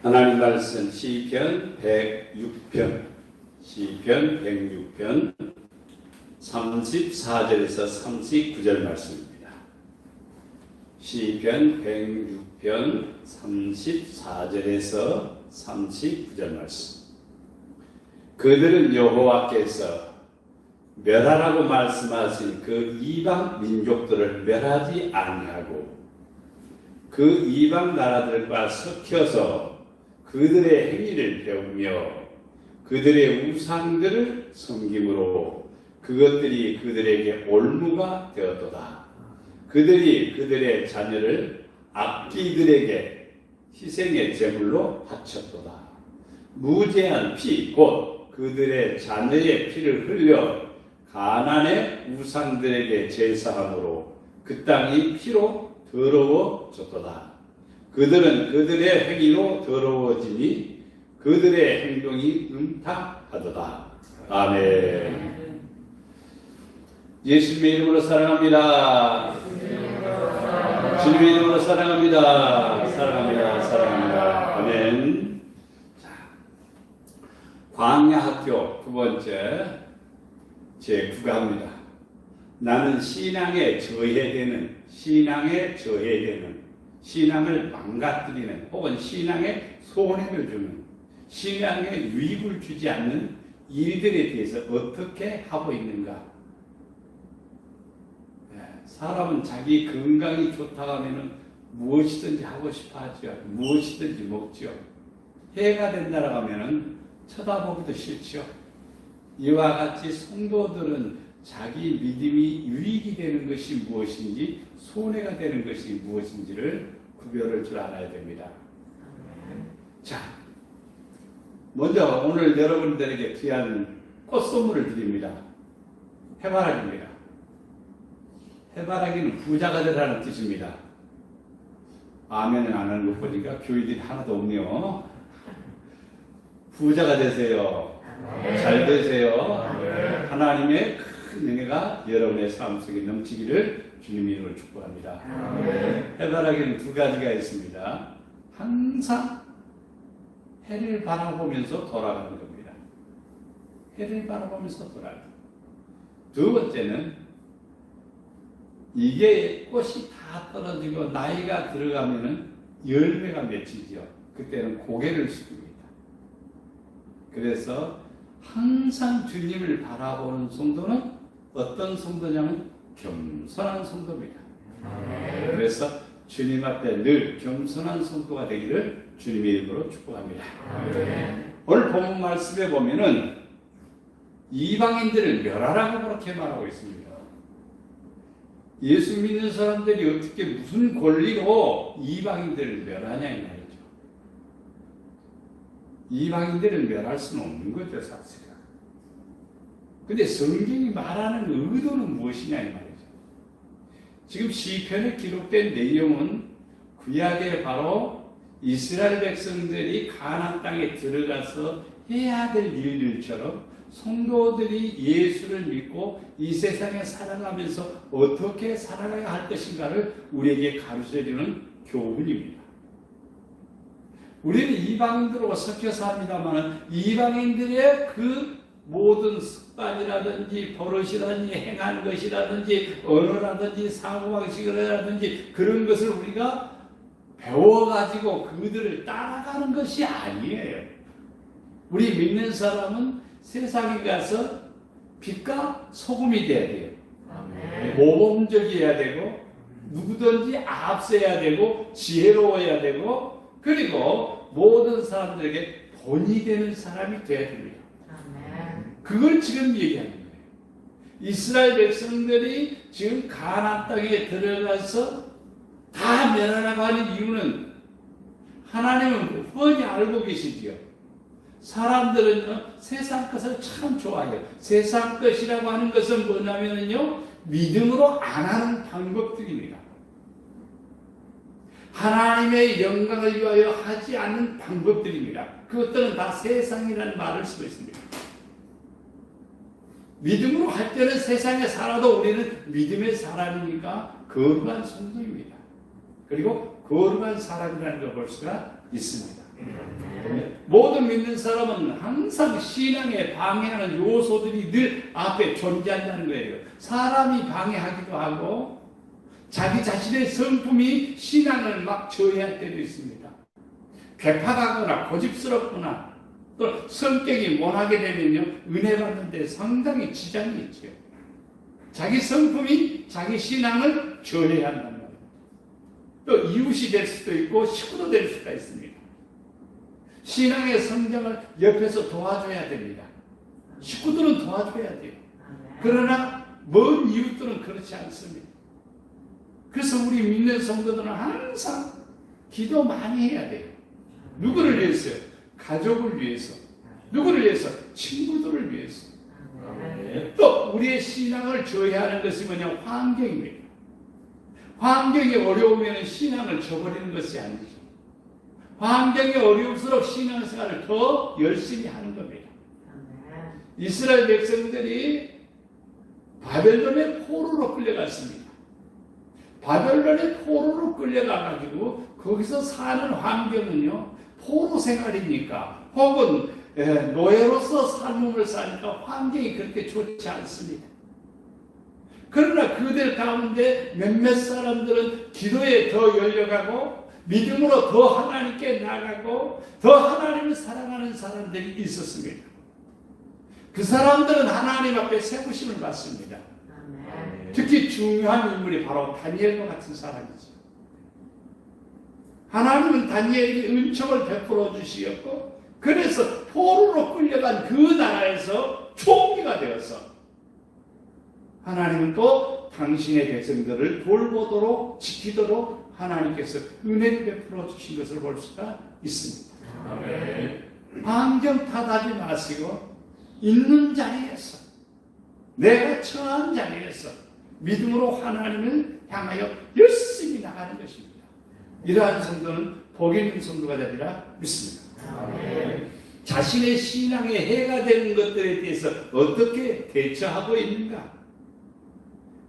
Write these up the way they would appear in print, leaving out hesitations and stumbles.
하나님 말씀 시편 106편 34절에서 39절 말씀입니다. 시편 106편 34절에서 39절 말씀. 그들은 여호와께서 멸하라고 말씀하신 그 이방 민족들을 멸하지 아니하고 그 이방 나라들과 섞여서 그들의 행위를 배우며 그들의 우상들을 섬김으로 그것들이 그들에게 올무가 되었도다. 그들이 그들의 자녀를 악귀들에게 희생의 제물로 바쳤도다. 무죄한 피 곧 그들의 자녀의 피를 흘려 가나안의 우상들에게 제사함으로 그 땅이 피로 더러워졌도다. 그들은 그들의 행위로 더러워지니 그들의 행동이 음탕하도다. 아멘. 예수님의 이름으로 사랑합니다. 주님의 이름으로 사랑합니다. 사랑합니다. 사랑합니다. 아멘. 자, 광야학교 두 번째 제9가입니다. 나는 신앙에 저해되는 신앙을 망가뜨리는 혹은 신앙에 손해를 주는 신앙에 유익을 주지 않는 일들에 대해서 어떻게 하고 있는가? 사람은 자기 건강이 좋다고 하면 무엇이든지 하고 싶어 하죠. 무엇이든지 먹죠. 해가 된다고 하면 쳐다보기도 싫죠. 이와 같이 성도들은 자기 믿음이 유익이 되는 것이 무엇인지 손해가 되는 것이 무엇인지를 구별할 줄 알아야 됩니다. 자, 먼저 오늘 여러분들에게 귀한 꽃선물을 드립니다. 해바라기입니다. 해바라기는 부자가 되라는 뜻입니다. 아멘은 안 하는 것 보니까 교회들이 하나도 없네요. 부자가 되세요. 잘 되세요. 하나님의 큰 은혜가 여러분의 삶 속에 넘치기를 주님의 이름으로 축복합니다. 해바라기는 두 가지가 있습니다. 항상 해를 바라보면서 돌아가는 겁니다. 해를 바라보면서 돌아가는. 두 번째는 이게 꽃이 다 떨어지고 나이가 들어가면은 열매가 맺히죠. 그때는 고개를 숙입니다. 그래서 항상 주님을 바라보는 성도는 어떤 성도냐면 겸손한 성도입니다. 그래서 주님 앞에 늘 겸손한 성도가 되기를 주님의 이름으로 축복합니다. 오늘 본문 말씀에 보면은 이방인들을 멸하라고 그렇게 말하고 있습니다. 예수 믿는 사람들이 어떻게 무슨 권리로 이방인들을 멸하냐 이 말이죠. 이방인들을 멸할 수는 없는 거죠, 사실은. 근데 성경이 말하는 의도는 무엇이냐 이 말이죠. 지금 시편에 기록된 내용은 구약에 바로 이스라엘 백성들이 가나안 땅에 들어가서 해야 될 일들처럼 성도들이 예수를 믿고 이 세상에 살아가면서 어떻게 살아가야 할 것인가를 우리에게 가르쳐주는 교훈입니다. 우리는 이방인들과 섞여서 합니다만 이방인들의 그 모든 습관이라든지 버릇이라든지 행하는 것이라든지 언어라든지 사고방식이라든지 그런 것을 우리가 배워가지고 그들을 따라가는 것이 아니에요. 우리 믿는 사람은 세상에 가서 빛과 소금이 돼야 돼요. 모범적이어야 되고 누구든지 앞서야 되고 지혜로워야 되고 그리고 모든 사람들에게 본이 되는 사람이 돼야 됩니다. 그걸 지금 얘기하는 거예요. 이스라엘 백성들이 지금 가나안 땅에 들어가서 다 멸하라고 하는 이유는 하나님은 뻔히 알고 계시지요. 사람들은 세상 것을 참 좋아해요. 세상 것이라고 하는 것은 뭐냐면요, 믿음으로 안 하는 방법들입니다. 하나님의 영광을 위하여 하지 않는 방법들입니다. 그것들은 다 세상이라는 말을 쓰고 있습니다. 믿음으로 할 때는 세상에 살아도 우리는 믿음의 사람이니까 거룩한 성도입니다. 그리고 거룩한 사람이라는 걸 볼 수가 있습니다. 모든 믿는 사람은 항상 신앙에 방해하는 요소들이 늘 앞에 존재한다는 거예요. 사람이 방해하기도 하고 자기 자신의 성품이 신앙을 막 저해할 때도 있습니다. 괴팍하거나 고집스럽거나 또 성격이 못하게 되면요, 은혜 받는 데 상당히 지장이 있죠. 자기 성품이 자기 신앙을 저해한단 말이에요. 또 이웃이 될 수도 있고 식구도 될 수가 있습니다. 신앙의 성장을 옆에서 도와줘야 됩니다. 식구들은 도와줘야 돼요. 그러나 먼 이웃들은 그렇지 않습니다. 그래서 우리 믿는 성도들은 항상 기도 많이 해야 돼요. 누구를 위해서요? 가족을 위해서. 누구를 위해서? 친구들을 위해서. 또 우리의 신앙을 저해하는 것이 뭐냐? 환경입니다. 환경이 어려우면 신앙을 저버리는 것이 아니죠. 환경이 어려울수록 신앙생활을 더 열심히 하는 겁니다. 이스라엘 백성들이 바벨론의 포로로 끌려갔습니다. 바벨론의 포로로 끌려가가지고 거기서 사는 환경은요, 포로 생활이니까 혹은 노예로서 삶을 사니까 환경이 그렇게 좋지 않습니다. 그러나 그들 가운데 몇몇 사람들은 기도에 더 열려가고 믿음으로 더 하나님께 나가고 더 하나님을 사랑하는 사람들이 있었습니다. 그 사람들은 하나님 앞에 세우심을 받습니다. 특히 중요한 인물이 바로 다니엘과 같은 사람이죠. 하나님은 다니엘에게 은총을 베풀어 주시었고 그래서 포로로 끌려간 그 나라에서 총리가 되어서 하나님은 또 당신의 백성들을 돌보도록 지키도록 하나님께서 은혜를 베풀어 주신 것을 볼 수가 있습니다. 환경 탓하지 마시고 있는 자리에서 내가 처한 자리에서 믿음으로 하나님을 향하여 열심히 나가는 것입니다. 이러한 성도는 복 있는 성도가 되리라 믿습니다. 자신의 신앙에 해가 되는 것들에 대해서 어떻게 대처하고 있는가?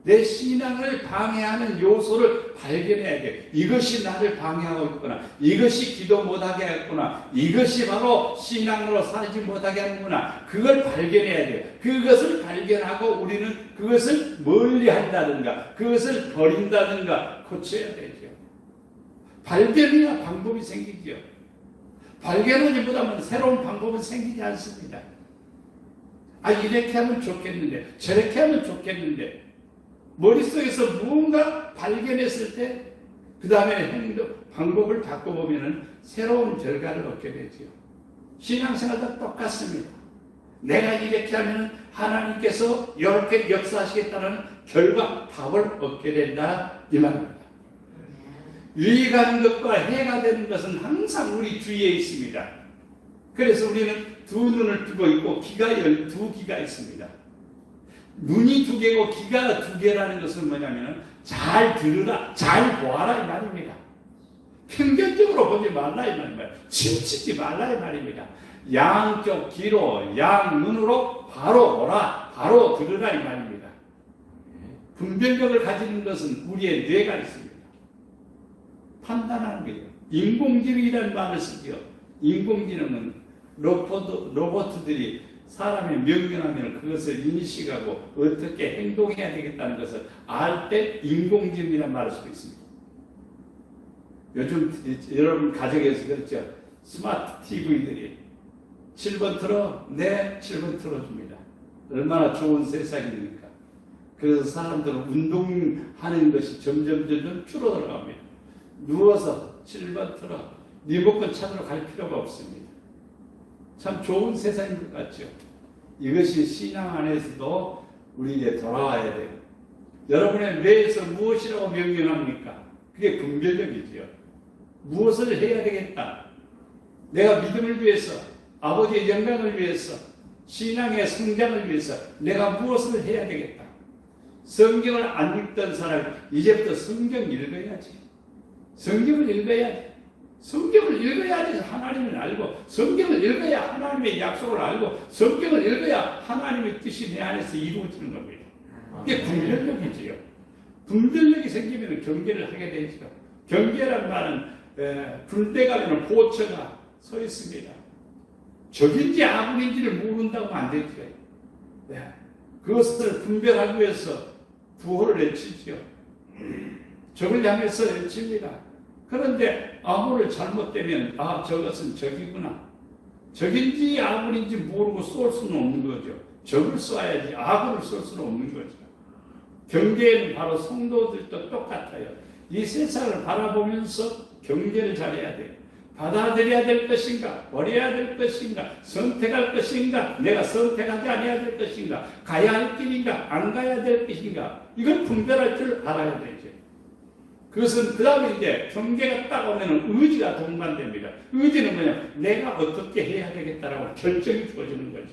내 신앙을 방해하는 요소를 발견해야 돼. 이것이 나를 방해하고 있구나. 이것이 기도 못하게 하구나. 이것이 바로 신앙으로 살지 못하게 하는구나. 그걸 발견해야 돼요. 그것을 발견하고 우리는 그것을 멀리 한다든가 그것을 버린다든가 고쳐야 되죠. 발견이나 방법이 생기죠. 발견하기보다는 새로운 방법은 생기지 않습니다. 아, 이렇게 하면 좋겠는데 저렇게 하면 좋겠는데 머릿속에서 무언가 발견했을 때 그 다음에 행동, 방법을 바꿔보면 새로운 결과를 얻게 되죠. 신앙생활도 똑같습니다. 내가 이렇게 하면 하나님께서 이렇게 역사하시겠다는 결과, 답을 얻게 된다 이 말입니다. 유익한 것과 해가 되는 것은 항상 우리 주위에 있습니다. 그래서 우리는 두 눈을 뜨고 있고 두 귀가 있습니다. 눈이 두 개고 귀가 두 개라는 것은 뭐냐면 잘 들으라, 잘 보아라 이 말입니다. 편견적으로 보지 말라 이 말입니다. 치우치지 말라 이 말입니다. 양쪽 귀로, 양 눈으로 바로 보라, 바로 들으라 이 말입니다. 분별력을 가지는 것은 우리의 뇌가 있습니다. 판단하는 거예요. 인공지능이라는 말을 쓰죠. 인공지능은 로봇들이 사람의 명령하면 그것을 인식하고 어떻게 행동해야 되겠다는 것을 알 때 인공지능이라는 말을 쓰고 있습니다. 요즘 여러분 가정에서 그렇죠. 스마트 TV들이 7번 틀어, 네, 7번 틀어줍니다. 얼마나 좋은 세상입니까? 그래서 사람들은 운동하는 것이 점점 줄어들어갑니다. 누워서 7번 틀어, 리모컨 찾으러 갈 필요가 없습니다. 참 좋은 세상인 것 같죠. 이것이 신앙 안에서도 우리에게 돌아와야 돼요. 여러분의 뇌에서 무엇이라고 명령합니까? 그게 분별력이지요. 무엇을 해야 되겠다. 내가 믿음을 위해서, 아버지의 영광을 위해서, 신앙의 성장을 위해서 내가 무엇을 해야 되겠다. 성경을 안 읽던 사람 이제부터 성경 읽어야지. 성경을 읽어야지. 성경을 읽어야지 하나님을 알고, 성경을 읽어야 하나님의 약속을 알고, 성경을 읽어야 하나님의 뜻이 내 안에서 이루어지는 겁니다. 이게 분별력이지요. 분별력이 생기면 경계를 하게 되죠. 경계란 말은 불때 가면 보처가 서 있습니다. 적인지 아군인지를 모른다고 안 되죠. 네. 그것을 분별하기 위해서 구호를 외치죠. 적을 향해서 외칩니다. 그런데 아군을 잘못되면 저것은 적이구나. 적인지 아군인지 모르고 쏠 수는 없는 거죠. 적을 쏴야지 아군을 쏠 수는 없는 거죠. 경계는 바로 성도들도 똑같아요. 이 세상을 바라보면서 경계를 잘해야 돼요. 받아들여야 될 것인가, 버려야 될 것인가, 선택할 것인가, 내가 선택하지 않아야 될 것인가, 가야 할 길인가, 안 가야 될 것인가, 이걸 분별할 줄 알아야 되죠. 그것은 그 다음에 이제 경계가 딱 오면 의지가 동반됩니다. 의지는 뭐냐, 내가 어떻게 해야 되겠다라고 결정이 주어지는 거죠.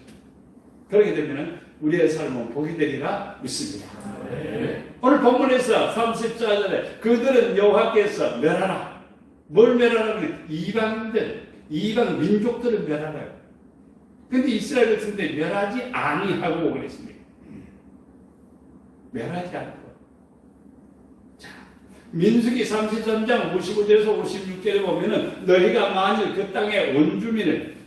그렇게 되면 우리의 삶은 복이 되리라 믿습니다. 네. 오늘 본문에서 34절에 그들은 여호와께서 멸하라. 뭘 멸하라면 이방인들, 이방 민족들을 멸하라요. 근데 이스라엘 백성들이 멸하지 아니하고 그랬습니다. 멸하지 않고. 자, 민수기 33장 55절에서 56절에 보면은 너희가 만일 그 땅의 원주민을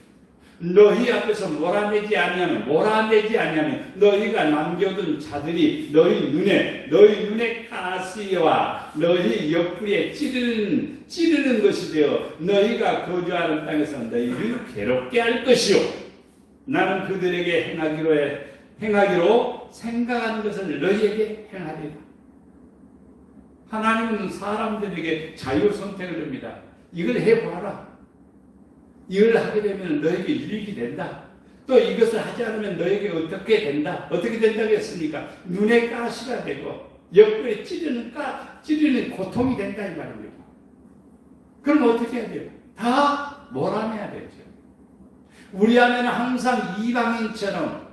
너희 앞에서 몰아내지 아니하면 너희가 남겨둔 자들이 너희 눈에 가시와 너희 옆구리에 찌르는 것이 되어 너희가 거주하는 땅에서 너희를 괴롭게 할 것이요 나는 그들에게 행하기로 생각하는 것을 너희에게 행하리라. 하나님은 사람들에게 자유 선택을 줍니다. 이걸 해봐라. 이걸 하게 되면 너에게 유익이 된다. 또 이것을 하지 않으면 너에게 어떻게 된다. 어떻게 된다고 했습니까? 눈에 가시가 되고 옆구리에 찌르는 고통이 된다 이 말입니다. 그럼 어떻게 해야 돼요? 다 몰아내야 되죠. 우리 안에는 항상 이방인처럼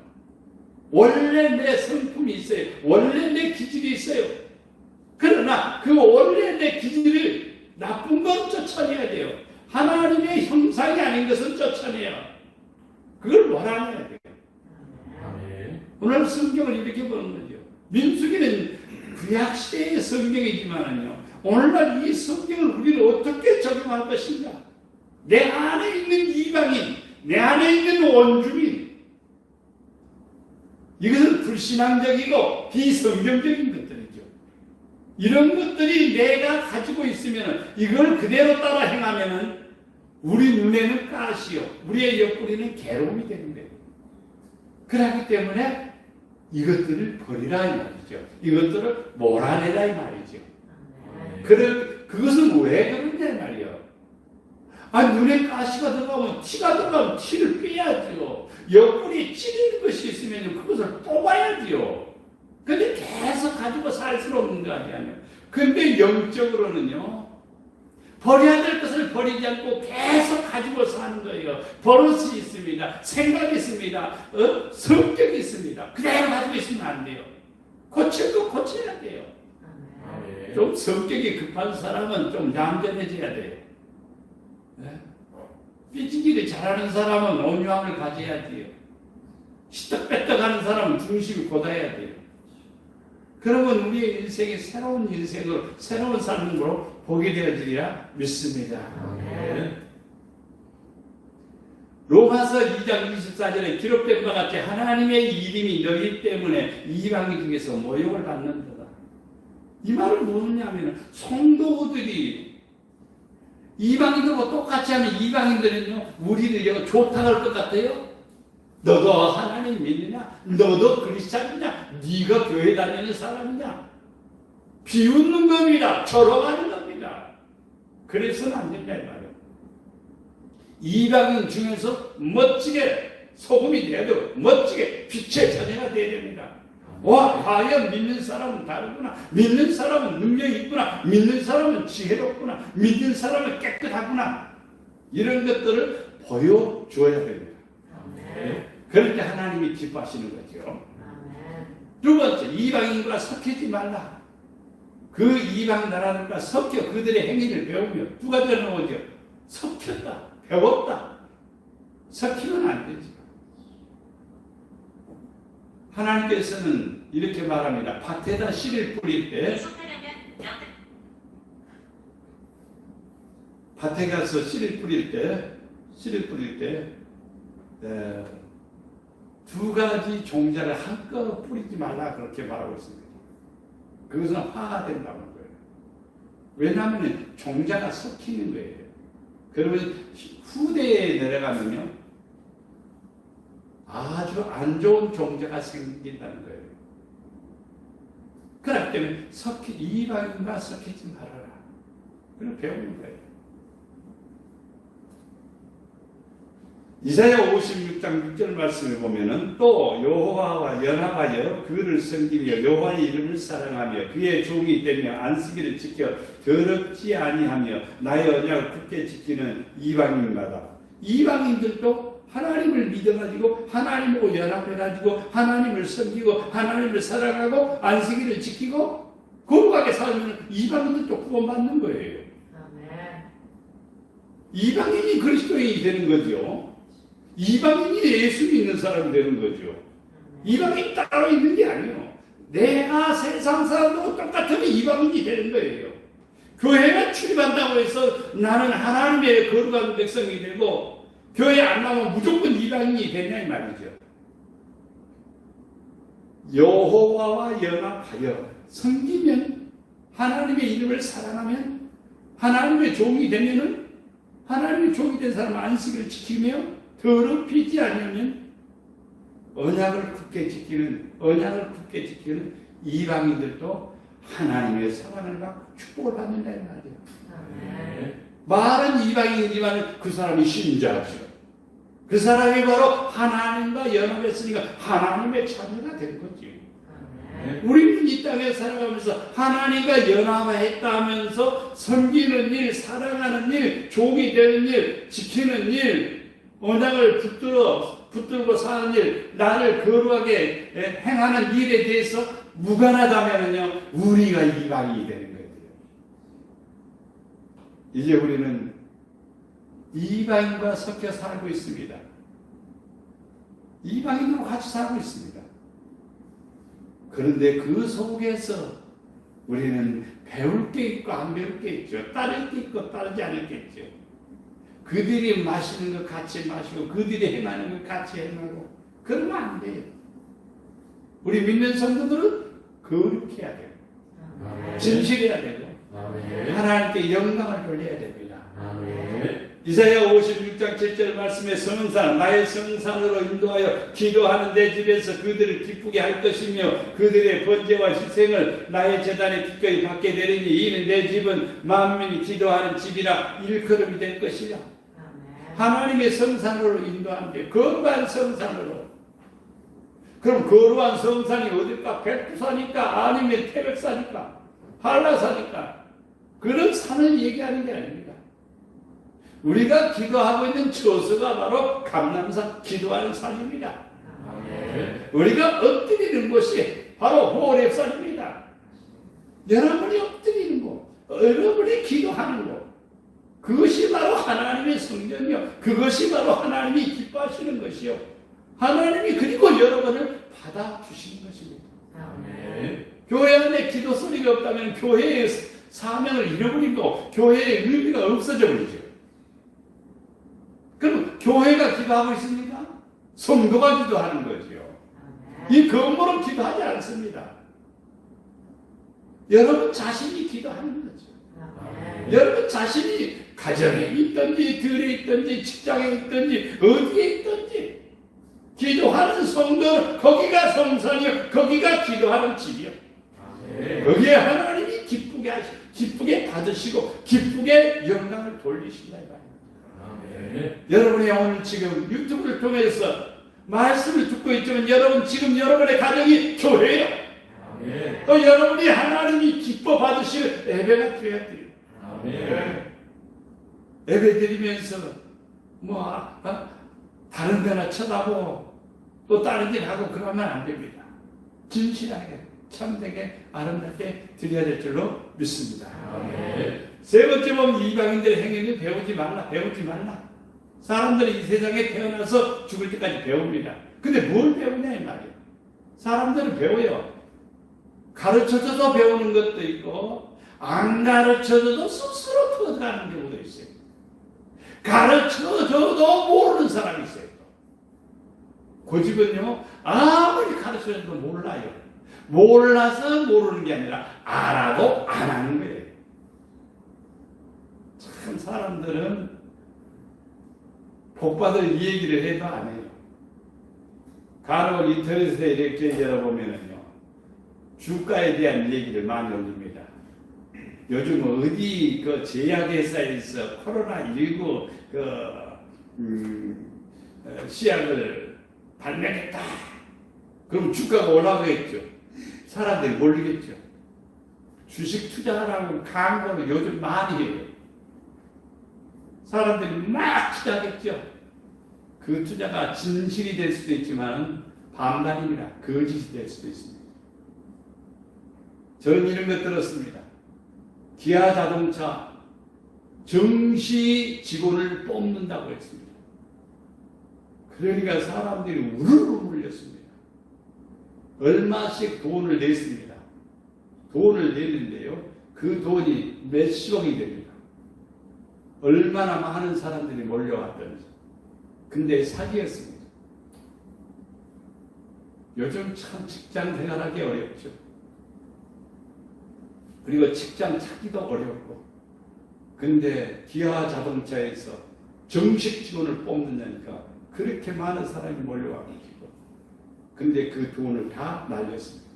원래 내 성품이 있어요. 원래 내 기질이 있어요. 그러나 그 원래 내 기질을 나쁜 건 쫓아내야 돼요. 하나님의 형상이 아닌 것은 쫓아내요. 그걸 몰아내야 돼요. 오늘 성경을 이렇게 보는 거죠. 민수기는 구약시대의 성경이지만요. 오늘날 이 성경을 우리는 어떻게 적용할 것인가? 내 안에 있는 이방인, 내 안에 있는 원주민. 이것은 불신앙적이고 비성경적인 것들이죠. 이런 것들이 내가 가지고 있으면 이걸 그대로 따라 행하면 우리 눈에는 가시요 우리의 옆구리는 괴로움이 되는 거예요. 그렇기 때문에 이것들을 버리라 이 말이죠. 이것들을 몰아내라 이 말이죠. 그것은 왜 그런데 말이요. 눈에 가시가 들어가면 티를 빼야죠. 옆구리에 찌르는 것이 있으면 그것을 뽑아야지요. 근데 계속 가지고 살 수는 없는 거 아니에요. 근데 영적으로는요. 버려야 될 것을 버리지 않고 계속 가지고 사는 거예요. 버릇이 있습니다. 생각이 있습니다. 성격이 있습니다. 그대로 가지고 있으면 안 돼요. 고칠 거 고쳐야 돼요. 좀 성격이 급한 사람은 좀 얌전해져야 돼요. 네? 삐지기를 잘하는 사람은 온유함을 가져야 돼요. 시떡빼떡하는 사람은 중심이 곧아야 돼요. 그러면 우리의 인생이 새로운 인생으로, 새로운 삶으로 보게 되어지리라 믿습니다. 네. 로마서 2장 24절에 기록된 것 같이 하나님의 이름이 너희 때문에 이방인 중에서 모욕을 받는다. 이 말은 뭐냐면 성도들이 이방인들과 똑같이 하면 이방인들은요 우리를 좋다고 할 것 같아요. 너도 하나님 믿느냐? 너도 크리스찬이냐? 네가 교회 다니는 사람이냐? 비웃는 겁니다. 절어가는 겁니다. 그래서는 안 된다 이 말이에요. 이방인 중에서 멋지게 소금이 되어도 멋지게 빛의 자녀가 되어야 됩니다. 와, 과연 믿는 사람은 다르구나. 믿는 사람은 능력이 있구나. 믿는 사람은 지혜롭구나. 믿는 사람은 깨끗하구나. 이런 것들을 보여줘야 됩니다. 네. 그럴 때 하나님이 기뻐하시는 거죠. 두 번째, 이방인과 섞이지 말라. 그 이방 나라들과 섞여 그들의 행위를 배우며 두 가지가 나오죠. 섞였다, 배웠다. 섞이면 안 되지. 하나님께서는 이렇게 말합니다. 밭에다 씨를 뿌릴 때 밭에 가서 씨를 뿌릴 때 씨를 뿌릴 때 두 가지 종자를 한꺼번에 뿌리지 말라 그렇게 말하고 있습니다. 그것은 화가 된다는 거예요. 왜냐하면 종자가 섞이는 거예요. 그러면 후대에 내려가면요 아주 안 좋은 종자가 생긴다는 거예요. 그렇기 때문에 이방인과 섞이지 말아라. 그걸 배우는 거예요. 이사야 56장 6절 말씀을 보면은 또 여호와와 연합하여 그를 섬기며 여호와의 이름을 사랑하며 그의 종이 되며 안식일을 지켜 더럽지 아니하며 나의 언약을 굳게 지키는 이방인마다 이방인들도 하나님을 믿어가지고 하나님하고 연합해가지고 하나님을 섬기고 하나님을 사랑하고 안식일을 지키고 거룩하게 살면 이방인들도 구원받는 거예요. 이방인이 그리스도인이 되는 거죠. 이방인이 예수 믿는 사람이 되는 거죠. 이방인이 따로 있는 게 아니에요. 내가 세상 사람하고 똑같으면 이방인이 되는 거예요. 교회가 출입한다고 해서 나는 하나님의 거룩한 백성이 되고 교회 안 나오면 무조건 이방인이 되냐 이 말이죠. 여호와와 연합하여 섬기면 하나님의 이름을 사랑하면 하나님의 종이 되면은 하나님의 종이 된 사람은 안식을 지키며 더럽히지 않으면 언약을 굳게 지키는 이방인들도 하나님의 사랑을 받고 축복을 받는다 이 말이에요. 말은 이방인이지만 그 사람이 신자죠. 그 사람이 바로 하나님과 연합했으니까 하나님의 자녀가 된 거지. 우리는 이 땅에 살아가면서 하나님과 연합했다면서 섬기는 일, 사랑하는 일, 종이 되는 일, 지키는 일, 언약을 붙들고 사는 일, 나를 거룩하게 행하는 일에 대해서 무관하다면요, 우리가 이방인이 되는 거예요. 이제 우리는 이방인과 섞여 살고 있습니다. 이방인으로 같이 살고 있습니다. 그런데 그 속에서 우리는 배울 게 있고 안 배울 게 있죠. 따를 게 있고 따르지 않을 게 있죠. 그들이 마시는 것 같이 마시고 그들이 행하는 것 같이 행하고 그러면 안 돼요. 우리 믿는 성도들은 거룩해야 돼요. 진실해야 되고 하나님께 영광을 돌려야 됩니다. 이사야 56장 7절 말씀에 성산 나의 성산으로 인도하여 기도하는 내 집에서 그들을 기쁘게 할 것이며 그들의 번제와 희생을 나의 제단에 기꺼이 받게 되리니 이는 내 집은 만민이 기도하는 집이라 일컬음이 될 것이라. 하나님의 성산으로 인도하는데 거룩한 성산으로. 그럼 거룩한 성산이 어딜까? 백두산일까? 아니면 태백산일까? 한라산일까? 그런 산을 얘기하는 게 아닙니다. 우리가 기도하고 있는 처소가 바로 감람산 기도하는 산입니다. 우리가 엎드리는 곳이 바로 호렙산입니다. 여러분이 엎드리는 곳, 여러분이 기도하는 곳, 그것이 바로 하나님의 성전이요, 그것이 바로 하나님이 기뻐하시는 것이요, 하나님이 그리고 여러분을 받아주시는 것입니다. 교회 안에 기도 소리가 없다면 교회의 사명을 잃어버리고 교회의 의미가 없어져 버리죠. 그럼 교회가 기도하고 있습니까? 성도가 기도하는 거죠. 이 건물은 기도하지 않습니다. 여러분 자신이 기도하는 거죠. 여러분 자신이 가정에 있든지 들에 있든지 직장에 있든지 어디에 있든지 기도하는 성도, 거기가 성산이요, 거기가 기도하는 집이요. 거기에 하나님이 기쁘게 받으시고 기쁘게 영광을 돌리신다. 여러분이 오늘 지금 유튜브를 통해서 말씀을 듣고 있지만 여러분 지금 여러분의 가정이 교회예요. 또 여러분이 하나님이 기뻐 받으실 예배가 드려야 돼요. 예배 드리면서 다른 데나 쳐다보고 또 다른 일 하고 그러면 안 됩니다. 진실하게 참되게 아름답게 드려야 될 줄로 믿습니다. 세 번째 보면 이방인들의 행위를 배우지 말라. 사람들이 이 세상에 태어나서 죽을 때까지 배웁니다. 근데 뭘 배우냐 이 말이에요. 사람들은 배워요. 가르쳐줘도 배우는 것도 있고 안 가르쳐줘도 스스로 터져가는 경우도 있어요. 가르쳐줘도 모르는 사람이 있어요. 그 집은요, 아무리 가르쳐줘도 몰라요. 몰라서 모르는 게 아니라 알아도 안 하는 거예요. 참 사람들은 복받을 이 얘기를 해도 안 해요. 간혹 인터넷에 이렇게 열어보면요, 주가에 대한 얘기를 많이 올립니다. 요즘 어디 그 제약회사에서 코로나19 시약을 발명했다. 그럼 주가가 올라가겠죠. 사람들이 몰리겠죠. 주식 투자하라고 광고를 요즘 많이 해요. 사람들이 막 투자하겠죠. 그 투자가 진실이 될 수도 있지만 반반입니다. 거짓이 될 수도 있습니다. 저는 이런 것 들었습니다. 기아 자동차 정시 직원을 뽑는다고 했습니다. 그러니까 사람들이 우르르 몰렸습니다. 얼마씩 돈을 냈습니다. 돈을 냈는데요, 그 돈이 몇십억이 됩니다. 얼마나 많은 사람들이 몰려왔던지. 근데 사기였습니다. 요즘 참 직장 생활하기 어렵죠. 그리고 직장 찾기도 어렵고. 근데 기아 자동차에서 정식 직원을 뽑는다니까 그렇게 많은 사람이 몰려와가지고. 근데 그 돈을 다 날렸습니다.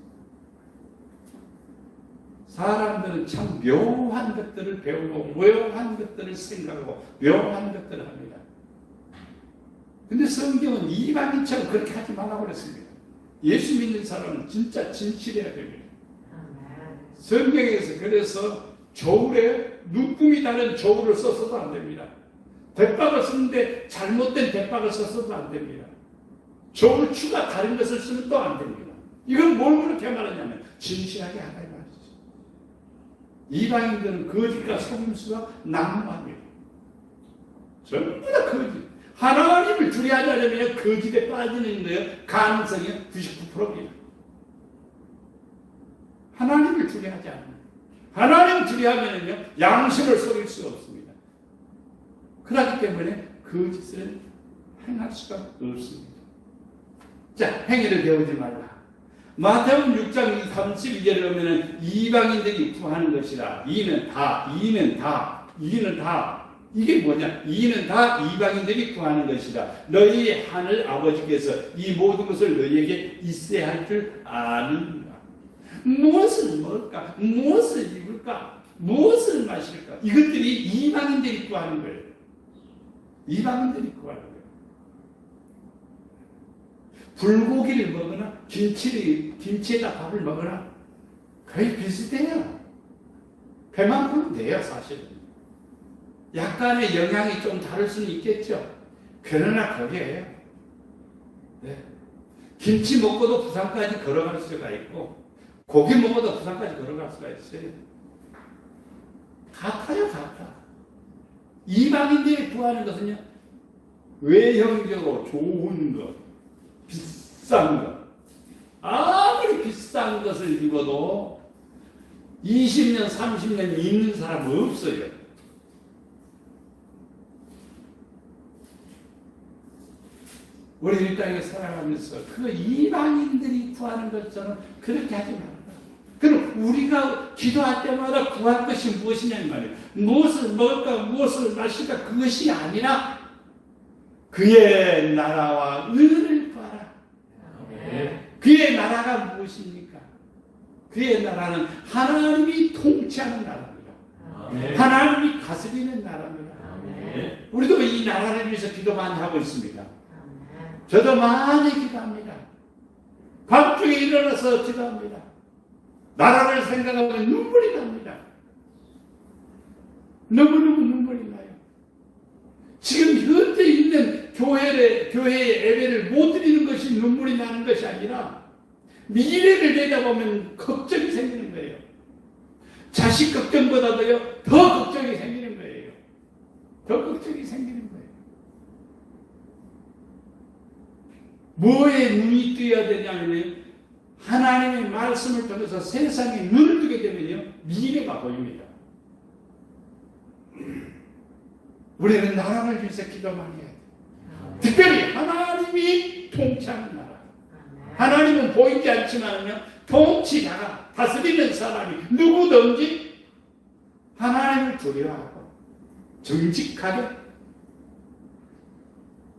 사람들은 참 묘한 것들을 배우고 묘한 것들을 생각하고 묘한 것들을 합니다. 근데 성경은 이방인처럼 그렇게 하지 말라고 그랬습니다. 예수 믿는 사람은 진짜 진실해야 됩니다. 성경에서 그래서 저울에 눈금이 다른 저울을 써서도 안 됩니다. 대박을 쓰는데 잘못된 대박을 써서도 안 됩니다. 저울 추가 다른 것을 쓰면 또 안 됩니다. 이건 뭘 그렇게 말하냐면 진실하게 하라 이 말이죠. 이방인들은 거짓과 속임수가 난무합니다. 전부 다 거짓. 하나님을 두려워하려면 거짓에 빠지는 거예요. 가능성이 99%입니다. 하나님을 두려워하지 않아요. 하나님을 두려워하면요, 양심을 속일 수가 없습니다. 그렇기 때문에 거짓을 행할 수가 없습니다. 자, 행위를 배우지 말라. 마태복음 6장 32절에 보면 이방인들이 구하는 것이라. 이는 다. 이게 뭐냐? 이는 다 이방인들이 구하는 것이다. 너희 하늘 아버지께서 이 모든 것을 너희에게 있어야 할 줄 아는가. 무엇을 먹을까? 무엇을 입을까? 무엇을 마실까? 이것들이 이방인들이 구하는 거예요. 이방인들이 구하는 거예요. 불고기를 먹거나 김치에다 밥을 먹거나 거의 비슷해요. 배만 부르면 돼요, 사실은. 약간의 영향이 좀 다를 수는 있겠죠. 그러나 거기에요. 네. 김치 먹고도 부산까지 걸어갈 수가 있고, 고기 먹어도 부산까지 걸어갈 수가 있어요. 같아요, 같아. 이방인들이 구하는 것은요, 외형적으로 좋은 것, 비싼 것. 아무리 비싼 것을 입어도 20년, 30년 입는 사람 없어요. 우리 이 땅에 살아가면서 그 이방인들이 구하는 것처럼 그렇게 하지 말라. 그럼 우리가 기도할 때마다 구할 것이 무엇이냐 말이에요. 무엇을 먹을까, 무엇을 마실까, 그것이 아니라 그의 나라와 의를 구하라. 그의 나라가 무엇입니까? 그의 나라는 하나님이 통치하는 나라입니다. 하나님이 다스리는 나라입니다. 우리도 이 나라를 위해서 기도 많이 하고 있습니다. 저도 많이 기도합니다. 밤중에 일어나서 기도합니다. 나라를 생각하면 눈물이 납니다. 너무너무 눈물이 나요. 지금 현재 있는 교회의 예배를 못 드리는 것이 눈물이 나는 것이 아니라 미래를 내다보면 걱정이 생기는 거예요. 자식 걱정보다도요, 더 걱정이 생기는 거예요. 더 걱정이 생기는 거예요. 뭐에 눈이 뜨여야 되냐면 하나님의 말씀을 통해서 세상에 눈을 뜨게 되면요, 미래가 보입니다. 우리는 나라를 위해서 기도 많이 해야 돼. 특별히 하나님이 통치하는 나라. 하나님은 보이지 않지만요, 통치자가, 다스리는 사람이 누구든지 하나님을 두려워하고 정직하게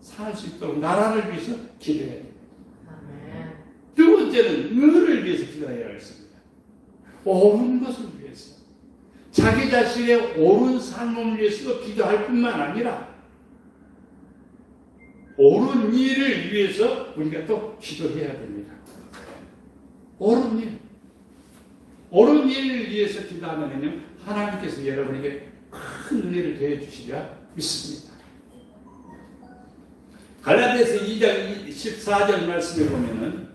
살 수 있도록 나라를 위해서 기도해야 됩니다. 두 번째는 의를 위해서 기도해야 했습니다. 옳은 것을 위해서, 자기 자신의 옳은 삶을 위해서도 기도할 뿐만 아니라 옳은 일을 위해서 우리가 또 기도해야 됩니다. 옳은 일. 옳은 일을 위해서 기도하면요, 하나님께서 여러분에게 큰 은혜를 더해 주시리라 믿습니다. 갈라디아서 2장 14절 말씀에 보면은,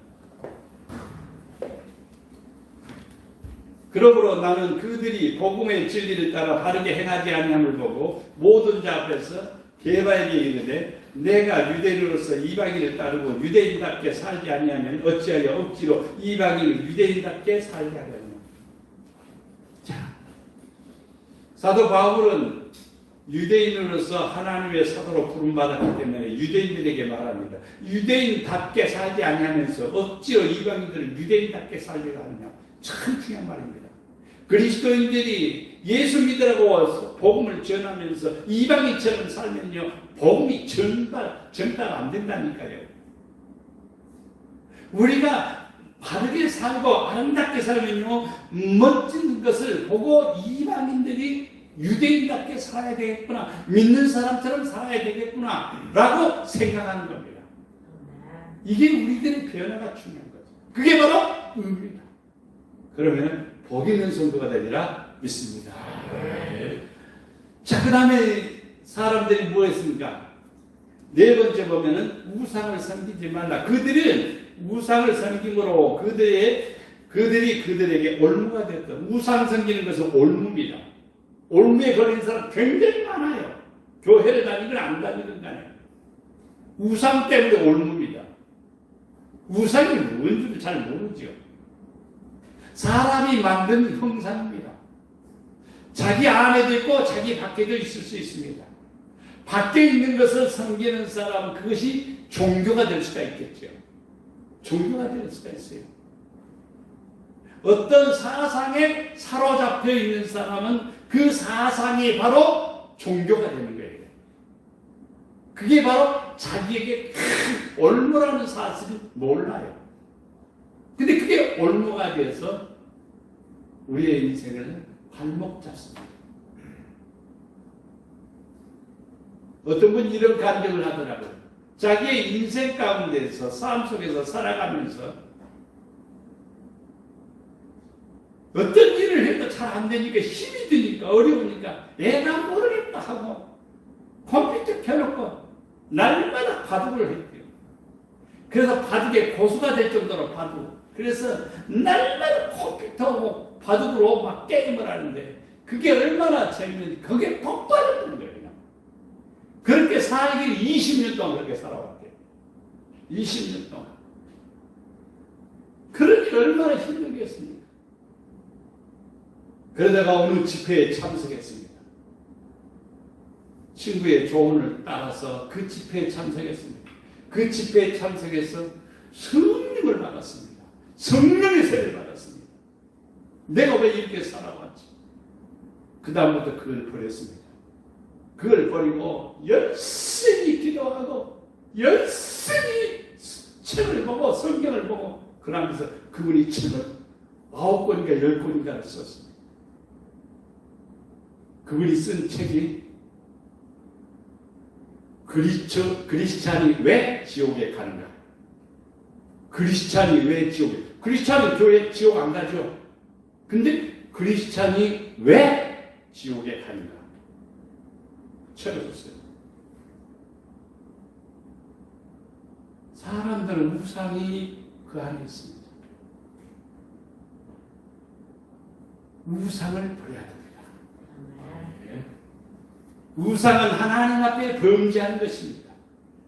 그러므로 나는 그들이 복음의 진리를 따라 바르게 행하지 아니함을 보고 모든 자 앞에서 게바에게 이르되, 내가 유대인으로서 이방인을 따르고 유대인답게 살지 아니하면 어찌하여 억지로 이방인을 유대인답게 살게 하려냐. 자, 사도 바울은 유대인으로서 하나님의 사도로 부름받았기 때문에 유대인들에게 말합니다. 유대인답게 살지 아니하면서 억지로 이방인들을 유대인답게 살리라 하느냐. 참 중요한 말입니다. 그리스도인들이 예수 믿으라고 복음을 전하면서 이방인처럼 살면요, 복음이 전달 안 된다니까요. 우리가 바르게 살고 아름답게 살면요, 멋진 것을 보고 이방인들이 유대인답게 살아야 되겠구나, 믿는 사람처럼 살아야 되겠구나 라고 생각하는 겁니다. 이게 우리들의 변화가 중요한 거죠. 그게 바로 의입니다. 그러면 복 있는 성도가 되리라 믿습니다. 자, 그 다음에 사람들이 뭐 했습니까? 네 번째 보면은 우상을 섬기지 말라. 그들은 우상을 섬김으로 그들이 그들에게 올무가 됐던, 우상 섬기는 것은 올무입니다. 올무에 걸린 사람 굉장히 많아요. 교회를 다니든 안 다니든 간에 우상 때문에 올무입니다. 우상이 뭔지를 잘 모르죠. 사람이 만든 형상입니다. 자기 안에도 있고 자기 밖에도 있을 수 있습니다. 밖에 있는 것을 섬기는 사람은 그것이 종교가 될 수가 있겠죠. 종교가 될 수가 있어요. 어떤 사상에 사로잡혀 있는 사람은 그 사상이 바로 종교가 되는 거예요. 그게 바로 자기에게 큰 올무라는 사실을 몰라요. 근데 그게 올무가 돼서 우리의 인생을 발목 잡습니다. 어떤 분이 이런 간증을 하더라고요. 자기의 인생 가운데서, 삶 속에서 살아가면서 어떤 일을 해도 잘 안 되니까, 힘이 드니까, 어려우니까 애가 모르겠다 하고 컴퓨터 켜놓고 날마다 바둑을 했대요. 그래서 바둑에 고수가 될 정도로 바둑. 그래서 날마다 컴퓨터하고 바둑으로 막 게임을 하는데 그게 얼마나 재밌는지 그게 폭발하는 거예요. 그렇게 살기를 20년 동안 그렇게 살아왔대요. 20년 동안. 그러니 얼마나 힘들겠습니까? 그러다가 어느 집회에 참석했습니다. 친구의 조언을 따라서 그 집회에 참석했습니다. 그 집회에 참석해서 성령을 받았습니다. 성령의 세례를 받았습니다. 내가 왜 이렇게 살아왔지? 그 다음부터 그걸 버렸습니다. 그걸 버리고 열심히 기도하고 열심히 책을 보고 성경을 보고 그러면서 그분이 책을 9권인가 10권인가를 썼습니다. 그분이 쓴 책이 크리스찬이 왜 지옥에 가는가? 크리스찬이 왜 지옥에? 크리스찬은 교회 지옥 안 가죠. 근데 크리스찬이 왜 지옥에 가는가? 책을 썼어요. 사람들은 우상이 그 안에 있습니다. 우상을 버려야 됩니다. 우상은 하나님 앞에 범죄하는 것입니다.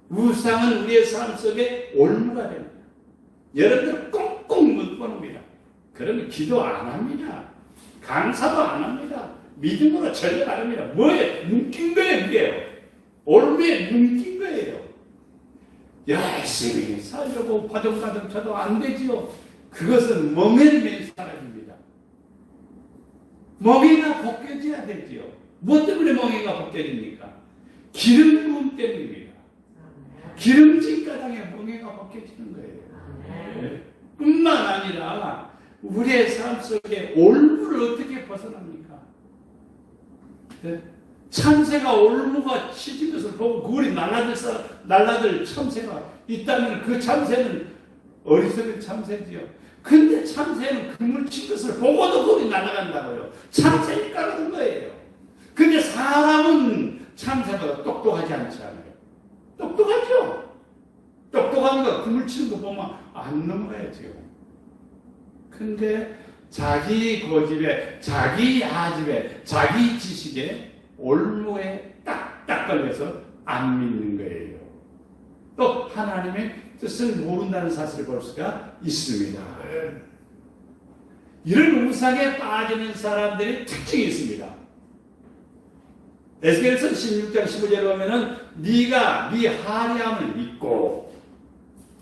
우상은 우리의 삶 속에 올무가 됩니다. 여러분들 꽁꽁 묶어놓습니다. 그러면 기도 안 합니다. 강사도 안 합니다. 믿음으로 전혀 다릅니다. 뭐예요? 묶인 거예요, 그게요. 올무에 묶인 거예요. 열심히 살려고 바둥바둥 쳐도 안 되지요. 그것은 멍에를 맨 사람입니다. 멍에가 벗겨져야 되지요. 뭐 때문에 멍에가 벗겨집니까? 기름 부음 때문입니다. 기름진 가당에 멍에가 벗겨지는 거예요. 뿐만 아니라 우리의 삶 속에 올무를 어떻게 벗어납니까? 참새가 올무가 치진 것을 보고 그물이 날라들 참새가 있다면 그 참새는 어리석은 참새지요. 근데 참새는 그물 친 것을 보고도 그물이 날아간다고요. 참새니까 그런 거예요. 근데 사람은 참새보다 똑똑하지 않지 않아요? 똑똑하죠? 똑똑한 거, 그물 치는 거 보면 안 넘어가야죠. 근데 자기 고집에, 자기 야집에, 자기 지식에, 올무에 딱딱 걸려서 안 믿는 거예요. 또 하나님의 뜻을 모른다는 사실을 볼 수가 있습니다. 이런 우상에 빠지는 사람들의 특징이 있습니다. 에스겔서 16장 15절에 보면은 네가 네 화려함을 믿고,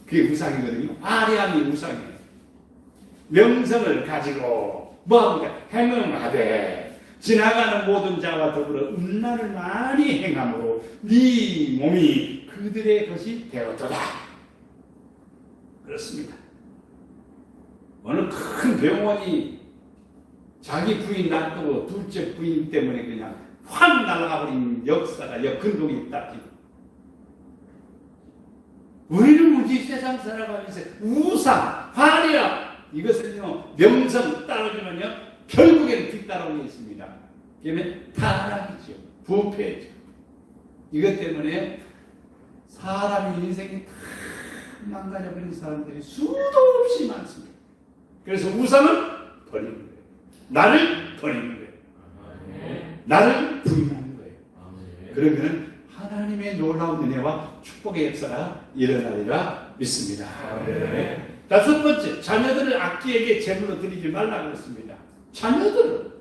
그게 우상이거든요. 화려함이 우상이에요. 명성을 가지고 뭐합니까? 행음하되 지나가는 모든 자와 더불어 음란을 많이 행함으로 네 몸이 그들의 것이 되었도다. 그렇습니다. 어느 큰 병원이 자기 부인 놔두고 둘째 부인 때문에 그냥 확 날아가버린 역사가 역근동이 있다. 우리는 우리 세상 살아가면서 우상, 화려, 이것은요 명성 따라주면요 결국에는 뒤따라오게 있습니다. 그러면 타락이죠. 부패죠. 이것 때문에 사람의 인생이 다 망가져버린 사람들이 수도 없이 많습니다. 그래서 우상은 버리는 거예요. 나를 버리는 거예요. 나를 부인하는 거예요. 그러면 하나님의 놀라운 은혜와 축복의 역사가 일어나리라 믿습니다. 다섯 번째, 자녀들을 악기에게 제물로 드리지 말라고 했습니다. 자녀들은,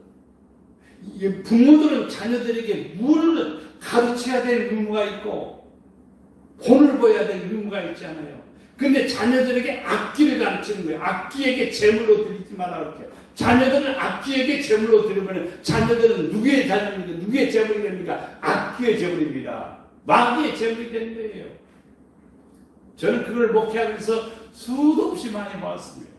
부모들은 자녀들에게 뭘 가르쳐야 될 의무가 있고 본을 보여야 될 의무가 있잖아요. 근데 자녀들에게 악기를 가르치는 거예요. 악기에게 제물로 드리지 말라고 할게요. 자녀들은 악기에게 제물로 드리면 자녀들은 누구의 자녀입니까? 누구의 제물이 됩니까? 악기의 제물입니다. 마귀의 제물이 되는 거예요. 저는 그걸 목회하면서 수도 없이 많이 봤습니다.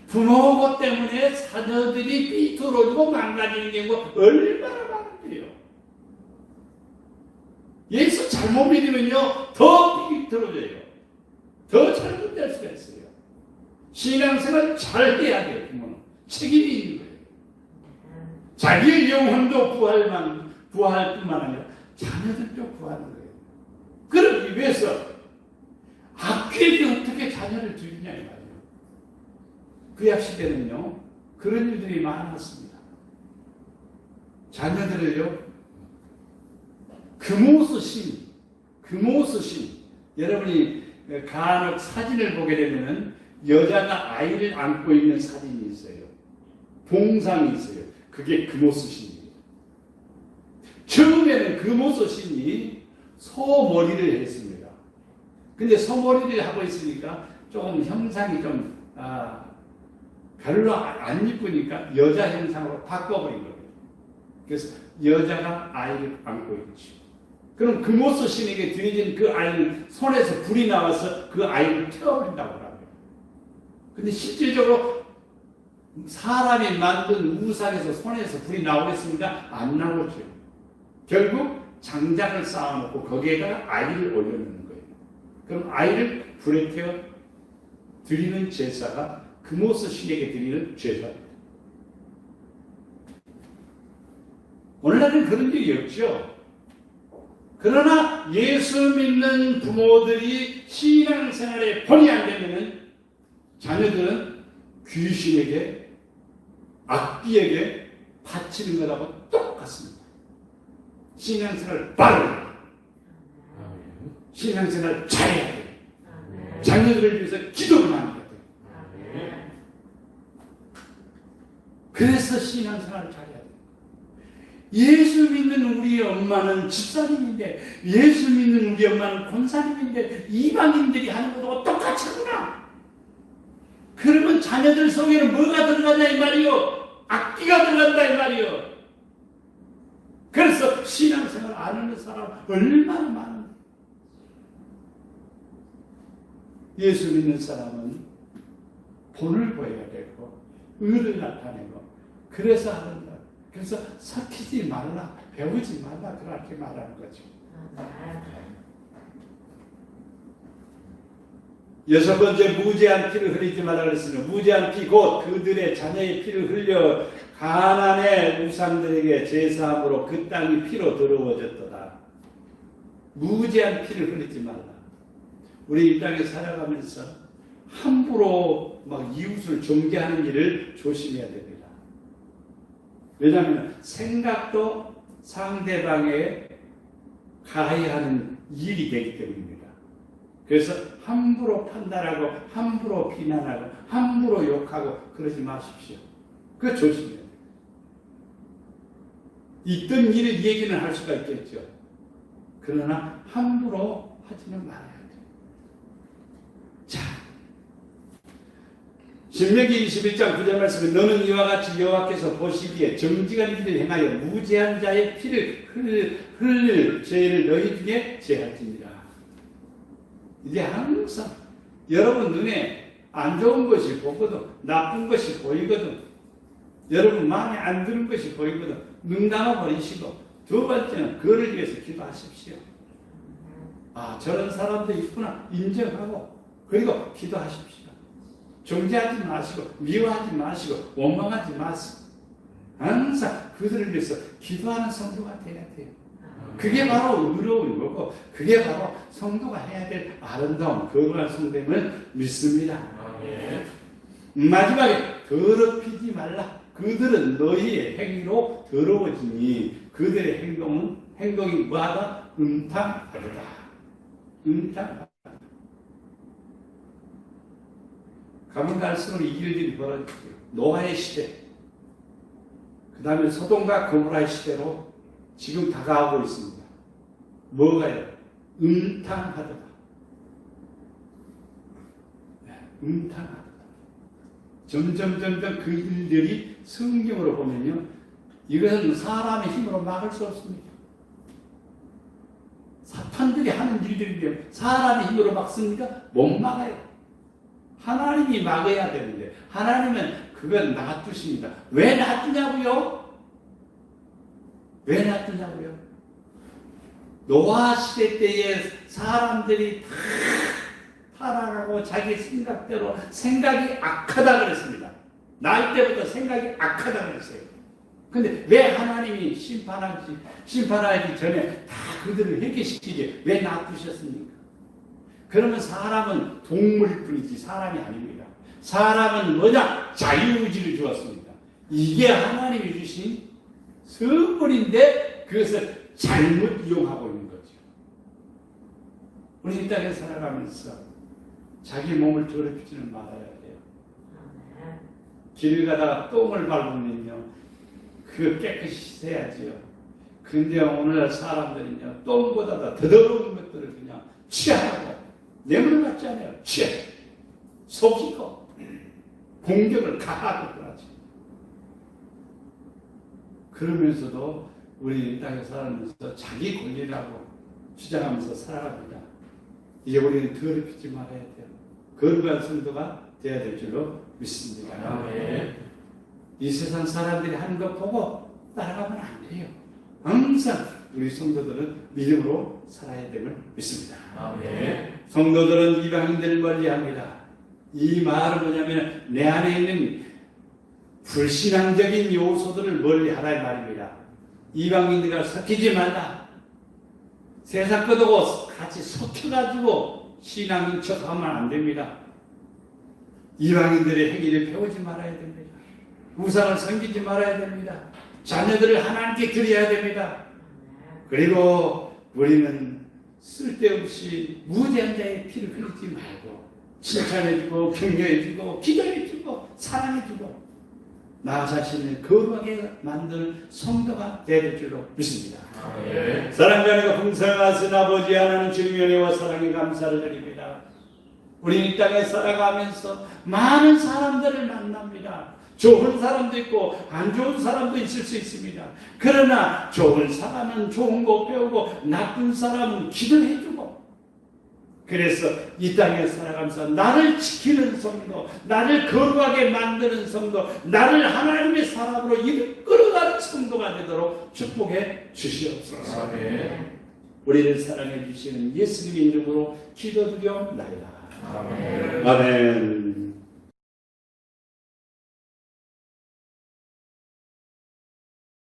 부모 때문에 자녀들이 삐뚤어지고 망가지는 경우가 얼마나 많은데요. 예수 잘못 믿으면요 더 삐뚤어져요. 더 잘못될 수가 있어요. 신앙생활 잘 해야 돼요. 부모는 책임이 있는 거예요. 자기의 영혼도 부활할 뿐만 아니라 자녀들도 구하는 거예요. 그러기 위해서 악기에게 어떻게 자녀를 드리냐 이 말이에요. 구약 시대는요 그런 일들이 많았습니다. 자녀들을요 금오스신, 여러분이 간혹 사진을 보게 되면은 여자가 아이를 안고 있는 사진이 있어요. 봉상이 있어요. 그게 금오스신이에요. 처음에는 금오스신이 소머리를 했습니다. 근데 소머리를 하고 있으니까 조금 형상이 좀 별로 안 이쁘니까 여자 형상으로 바꿔버린 거예요. 그래서 여자가 아이를 안고 있죠. 그럼 금오스 신에게 드려진 그 아이는 손에서 불이 나와서 그 아이를 태워버린다고 합니다. 근데 실질적으로 사람이 만든 우상에서 손에서 불이 나오겠습니까? 안 나오죠. 결국 장작을 쌓아놓고 거기에다가 아이를 올려놓는 거예요. 그럼 아이를 불에 태워 드리는 제사가 금오스 신에게 드리는 제사입니다. 오늘날은 그런 일이 없죠. 그러나 예수 믿는 부모들이 신앙생활에 본이 안 되면 자녀들은 귀신에게, 악기에게 바치는 것하고 똑같습니다. 신앙생활을 바르게, 신앙생활을 잘해야 돼요. 자녀들을 위해서 기도를 많이 해야 돼요. 그래서 신앙생활을 잘해야 돼요. 예수 믿는 우리 엄마는 집사님인데, 예수 믿는 우리 엄마는 권사님인데, 이방인들이 하는 것도 똑같이 하구나. 그러면 자녀들 속에는 뭐가 들어가냐 이 말이요? 악기가 들어간다 이 말이요. 그래서 신앙생활 안 하는 사람 얼마나 많은데. 예수 믿는 사람은 본을 보여야 되고 의를 나타내고 그래서 하는다. 그래서 삭히지 말라, 배우지 말라 그렇게 말하는 거죠. 여섯 번째, 무죄한 피를 흘리지 말라 그랬습니다. 무죄한 피 곧 그들의 자녀의 피를 흘려 가나안의 우상들에게 제사함으로 그 땅이 피로 더러워졌도다. 무죄한 피를 흘리지 말라. 우리 이 땅에 살아가면서 함부로 막 이웃을 정죄하는 일을 조심해야 됩니다. 왜냐하면 생각도 상대방에 가해하는 일이 되기 때문입니다. 그래서 함부로 판단하고 함부로 비난하고 함부로 욕하고 그러지 마십시오. 그거 조심해야 돼요. 있던 일을 얘기는 할 수가 있겠죠. 그러나 함부로 하지는 말아야 돼요. 자, 신명기 21장 9절 말씀에 너는 이와 같이 여호와께서 보시기에 정직한 일을 행하여 무죄한 자의 피를 흘릴 죄를 너희 중에 제할지니라. 이제 항상 여러분 눈에 안 좋은 것이 보거든, 나쁜 것이 보이거든, 여러분 마음에 안 드는 것이 보이거든, 눈 감아버리시고, 두 번째는 그를 위해서 기도하십시오. 아, 저런 사람도 있구나 인정하고 그리고 기도하십시오. 정죄하지 마시고 미워하지 마시고 원망하지 마시고 항상 그들을 위해서 기도하는 성도가 돼야 돼요. 그게 바로 의로운 거고 그게 바로 성도가 해야 될 아름다운 거룩한 성도임을 믿습니다. 마지막에 더럽히지 말라. 그들은 너희의 행위로 더러워지니 그들의 행동이 뭐하다? 음탕하다. 음탕하다. 가면 갈수록 이 일들이 벌어지죠. 노아의 시대, 그 다음에 소돔과 고모라의 시대로 지금 다가오고 있습니다. 뭐가요? 음탕하다. 음탕하다. 점점 그 일들이 성경으로 보면요, 이것은 사람의 힘으로 막을 수 없습니다. 사탄들이 하는 일들인데 사람의 힘으로 막습니까? 못 막아요. 하나님이 막아야 되는데 하나님은 그걸 놔두십니다. 왜 놔두냐고요? 왜 놔두냐고요? 노아 시대 때에 사람들이 다 타락하고 자기 생각대로 생각이 악하다 그랬습니다. 날 때부터 생각이 악하다 그랬어요. 근데 왜 하나님이 심판하기 전에 다 그들을 회개시키지 왜 놔두셨습니까? 그러면 사람은 동물일 뿐이지 사람이 아닙니다. 사람은 뭐냐? 자유의지를 주었습니다. 이게 하나님이 주신 선물인데 그것을 잘못 이용하고 있는 거죠. 우리 이 땅에 살아가면서 자기 몸을 더럽히지는 말아야 돼요. 길을 가다가 똥을 밟으면요, 그거 깨끗이 씻어야지요. 근데 오늘날 사람들은요, 똥보다 더 더러운 것들을 그냥 취하고 뇌물 같지 않아요. 취해 속이고 공격을 가하고 그러죠. 그러면서도 우리 이 땅에 살아가면서 자기 권리라고 주장하면서 살아갑니다. 이제 우리는 더럽히지 말아야 돼요. 거룩한 성도가 되어야 될 줄로 믿습니다. 이 세상 사람들이 하는 것 보고 따라가면 안 돼요. 항상 우리 성도들은 믿음으로 살아야 됨을 믿습니다. 성도들은 이방인들을 멀리합니다. 이 말은 뭐냐면 내 안에 있는 불신앙적인 요소들을 멀리하라 이 말입니다. 이방인들과 섞이지 말라. 세상 것하고 같이 섞여가지고 신앙인 척하면 안 됩니다. 이방인들의 행위를 배우지 말아야 됩니다. 우상을 섬기지 말아야 됩니다. 자녀들을 하나님께 드려야 됩니다. 그리고 우리는 쓸데없이 무죄한 자의 피를 흘리지 말고 칭찬해주고 격려해주고 기도해주고 사랑해주고 나 자신을 거룩하게 만들 성도가 될 줄로 믿습니다. 네. 사랑과 은혜가 풍성하신 아버지 하나님 주님의 은혜와 사랑에 감사를 드립니다. 우리 이 땅에 살아가면서 많은 사람들을 만납니다. 좋은 사람도 있고 안 좋은 사람도 있을 수 있습니다. 그러나 좋은 사람은 좋은 거 배우고 나쁜 사람은 기도해주고, 그래서 이 땅에 살아가면서 나를 지키는 성도, 나를 거룩하게 만드는 성도, 나를 하나님의 사람으로 이끌어가는 성도가 되도록 축복해 주시옵소서. 아멘. 우리를 사랑해 주시는 예수님의 이름으로 기도드려옵나이다. 아멘. 아멘.